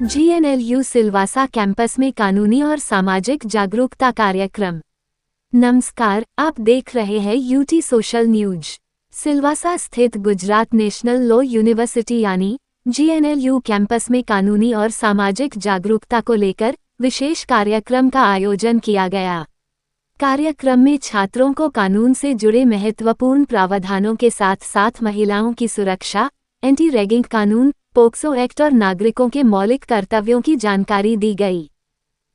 GNLU Silvassa campus में कानूनी और सामाजिक जागरूकता कार्यक्रम। नमस्कार, आप देख रहे हैं यूटी सोशल न्यूज। सिलवासा स्थित गुजरात नेशनल लॉ यूनिवर्सिटी यानी GNLU कैंपस में कानूनी और सामाजिक जागरूकता को लेकर विशेष कार्यक्रम का आयोजन किया गया। कार्यक्रम में छात्रों को कानून से जुड़े महत्वपूर्ण प्रावधानों के साथ साथ महिलाओं की सुरक्षा, एंटी रैगिंग कानून, पोक्सो एक्ट और नागरिकों के मौलिक कर्तव्यों की जानकारी दी गई।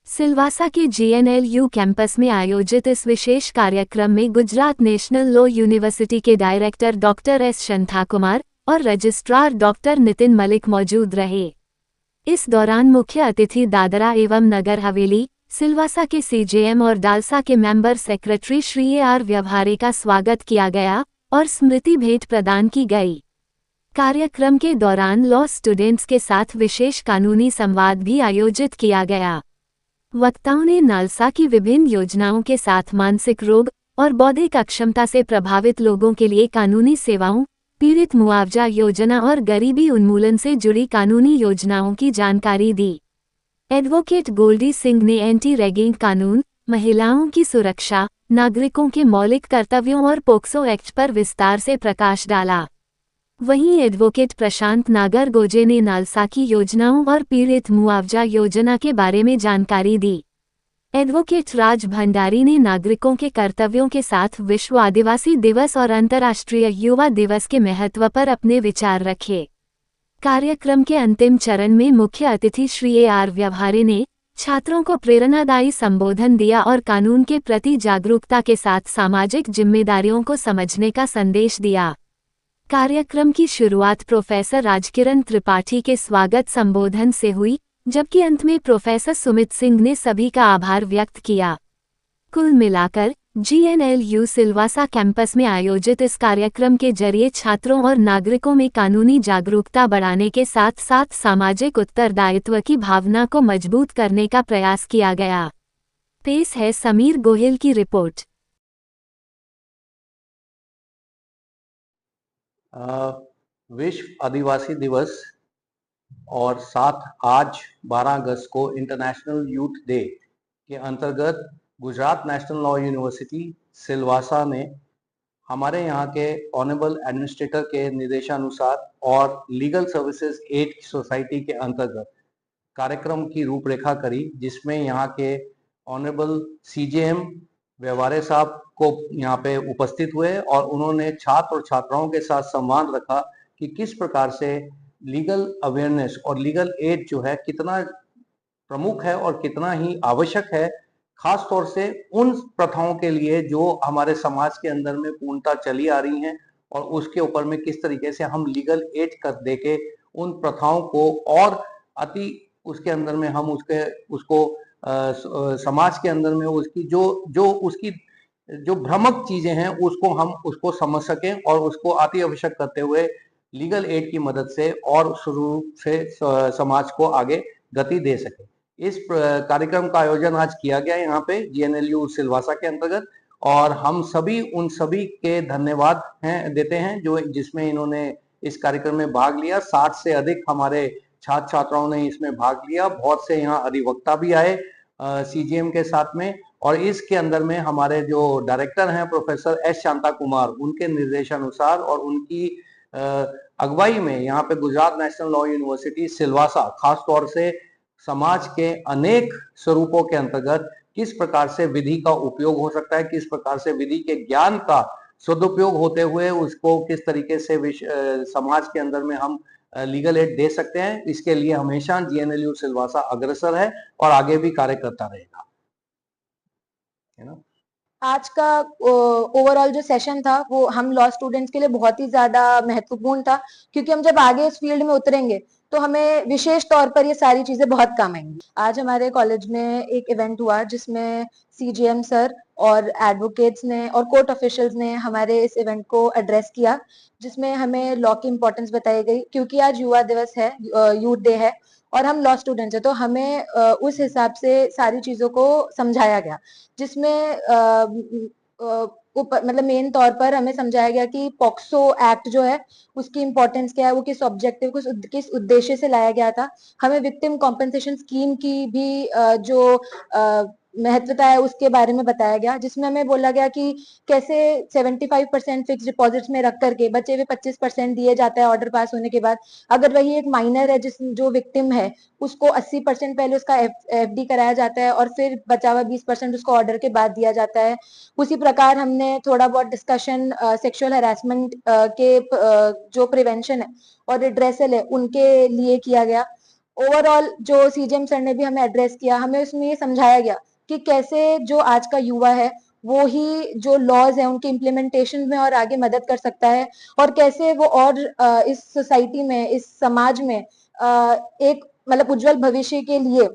सिलवासा के GNLU कैंपस में आयोजित इस विशेष कार्यक्रम में गुजरात नेशनल लॉ यूनिवर्सिटी के डायरेक्टर डॉक्टर एस शंथाकुमार और रजिस्ट्रार डॉक्टर नितिन मलिक मौजूद रहे। इस दौरान मुख्य अतिथि दादरा एवं नगर हवेली, सिलवासा के CJM और डालसा के मेंबर सेक्रेटरी श्री AR व्यवहारे का स्वागत किया गया और स्मृति भेंट प्रदान की गई। कार्यक्रम के दौरान लॉ स्टूडेंट्स के साथ विशेष कानूनी संवाद भी आयोजित किया गया। वक्ताओं ने नालसा की विभिन्न योजनाओं के साथ मानसिक रोग और बौद्धिक अक्षमता से प्रभावित लोगों के लिए कानूनी सेवाओं, पीड़ित मुआवजा योजना और गरीबी उन्मूलन से जुड़ी कानूनी योजनाओं की जानकारी दी। एडवोकेट गोल्डी सिंह ने एंटी रैगिंग कानून, महिलाओं की सुरक्षा, नागरिकों के मौलिक कर्तव्यों और पोक्सो एक्ट पर विस्तार से प्रकाश डाला। वहीं एडवोकेट प्रशांत नागरगोजे ने नालसा की योजनाओं और पीड़ित मुआवजा योजना के बारे में जानकारी दी। एडवोकेट राज भंडारी ने नागरिकों के कर्तव्यों के साथ विश्व आदिवासी दिवस और अंतर्राष्ट्रीय युवा दिवस के महत्व पर अपने विचार रखे। कार्यक्रम के अंतिम चरण में मुख्य अतिथि श्री AR व्यवहारे ने छात्रों को प्रेरणादायी संबोधन दिया और कानून के प्रति जागरूकता के साथ सामाजिक जिम्मेदारियों को समझने का संदेश दिया। कार्यक्रम की शुरुआत प्रोफेसर राजकिरण त्रिपाठी के स्वागत संबोधन से हुई, जबकि अंत में प्रोफेसर सुमित सिंह ने सभी का आभार व्यक्त किया। कुल मिलाकर GNLU सिलवासा कैंपस में आयोजित इस कार्यक्रम के जरिए छात्रों और नागरिकों में कानूनी जागरूकता बढ़ाने के साथ साथ सामाजिक उत्तरदायित्व की भावना को मजबूत करने का प्रयास किया गया। पेश है समीर गोहिल की रिपोर्ट। विश्व आदिवासी दिवस और साथ आज 12 अगस्त को इंटरनेशनल यूथ डे के अंतर्गत Gujarat national law University Silvassa ने हमारे यहाँ के ऑनरेबल एडमिनिस्ट्रेटर के निर्देशानुसार और लीगल सर्विसेज एड सोसाइटी के अंतर्गत कार्यक्रम की रूपरेखा करी, जिसमें यहाँ के ऑनरेबल CJM व्यवहारे साहब को यहाँ पे उपस्थित हुए और उन्होंने छात्र और छात्राओं के साथ संवाद रखा कि किस प्रकार से लीगल अवेयरनेस और लीगल एड जो है कितना प्रमुख है और कितना ही आवश्यक है, खास तौर से उन प्रथाओं के लिए जो हमारे समाज के अंदर में पूर्णता चली आ रही हैं और उसके ऊपर में किस तरीके से हम लीगल एड कर दे के उन प्रथाओं को और अति उसके अंदर में हम उसको समाज के अंदर में उसकी जो भ्रामक चीजें हैं उसको समझ सकें और उसको अति आवश्यक करते हुए लीगल एड की मदद से और शुरू से समाज को आगे गति दे सके। इस कार्यक्रम का आयोजन आज किया गया यहाँ पे GNLU सिलवासा के अंतर्गत और हम सभी उन सभी के धन्यवाद देते हैं जो जिसमें इन्होंने इस कार्यक्रम में भाग लिया। 60 से अधिक हमारे छात्र छात्राओं ने इसमें भाग लिया। बहुत से यहाँ अधिवक्ता भी आए CJM के साथ में और इसके अंदर में हमारे जो डायरेक्टर हैं प्रोफेसर S शांता कुमार, उनके निर्देशानुसार और उनकी अगुवाई में यहाँ पे Gujarat national law University Silvassa खास तौर से समाज के अनेक स्वरूपों के अंतर्गत किस प्रकार से विधि का उपयोग हो सकता है, किस प्रकार से विधि के ज्ञान का सदुपयोग होते हुए उसको किस तरीके से समाज के अंदर में हम लीगल एड दे सकते हैं, इसके लिए हमेशा GNLU सिलवासा अग्रसर है और आगे भी कार्य करता रहेगा। आज का ओवरऑल जो सेशन था वो हम लॉ स्टूडेंट्स के लिए बहुत ही ज्यादा महत्वपूर्ण था, क्योंकि हम जब आगे इस फील्ड में उतरेंगे तो हमें विशेष तौर पर ये सारी चीजें बहुत काम आएंगी। आज हमारे कॉलेज में एक इवेंट हुआ जिसमें CJM सर और एडवोकेट्स ने और कोर्ट ऑफिशियल्स ने हमारे इस इवेंट को एड्रेस किया, जिसमें हमें लॉ की इम्पोर्टेंस बताई गई, क्योंकि आज युवा दिवस है, यूथ डे है और हम लॉ स्टूडेंट्स हैं, तो हमें उस हिसाब से सारी चीजों को समझाया गया, जिसमें मतलब मेन तौर पर हमें समझाया गया कि पॉक्सो एक्ट जो है उसकी इंपॉर्टेंस क्या है, वो किस ऑब्जेक्टिव किस उद्देश्य से लाया गया था। हमें विक्टिम कॉम्पेंसेशन स्कीम की भी जो महत्वता है उसके बारे में बताया गया, जिसमें हमें बोला गया कि कैसे 75% फिक्स डिपॉजिट्स में रख करके बचे हुए 25% दिए जाता है ऑर्डर पास होने के बाद। अगर वही एक माइनर है जो विक्टिम है उसको 80% पहले उसका एफडी कराया जाता है और फिर बचा हुआ 20% उसको ऑर्डर के बाद दिया जाता है। उसी प्रकार हमने थोड़ा बहुत डिस्कशन सेक्सुअल हैरेसमेंट के जो प्रिवेंशन है और रिड्रेसल है उनके लिए किया गया। ओवरऑल जो सीजीएम सर ने भी हमें एड्रेस किया, हमें उसमें ये समझाया गया कि कैसे जो आज का युवा है वो ही जो लॉज है उनके इम्प्लीमेंटेशन में और आगे मदद कर सकता है, और कैसे वो और इस सोसाइटी में, इस समाज में एक मतलब उज्जवल भविष्य के लिए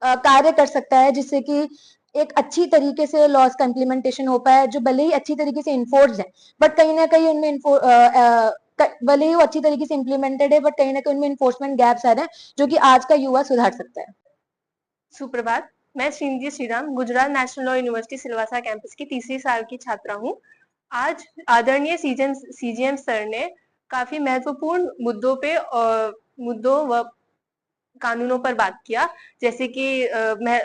कार्य कर सकता है, जिससे कि एक अच्छी तरीके से लॉज का इम्प्लीमेंटेशन हो पाए, जो भले ही अच्छी तरीके से इन्फोर्स है बट कहीं ना कहीं उनमें भले ही वो अच्छी तरीके से इम्प्लीमेंटेड है बट कहीं ना कहीं उनमें इन्फोर्समेंट गैप्स आ रहे हैं जो कि आज का युवा सुधार सकता है। सुप्रभात, मैं Shrinidhi Shriram Gujarat national law University Silvassa campus की तीसरी साल की छात्रा हूँ। आज आदरणीय सीजीएम सर ने काफी महत्वपूर्ण मुद्दों व कानूनों पर बात किया, जैसे कि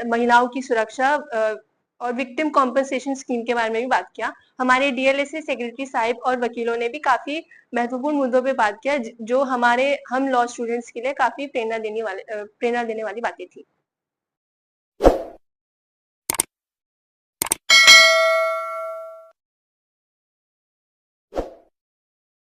महिलाओं की सुरक्षा और विक्टिम कॉम्पनसेशन स्कीम के बारे में भी बात किया। हमारे डीएलएसए सेक्रेटरी साहिब और वकीलों ने भी काफी महत्वपूर्ण मुद्दों पे बात किया, जो हम लॉ स्टूडेंट्स के लिए काफी प्रेरणा देने वाली बातें थी।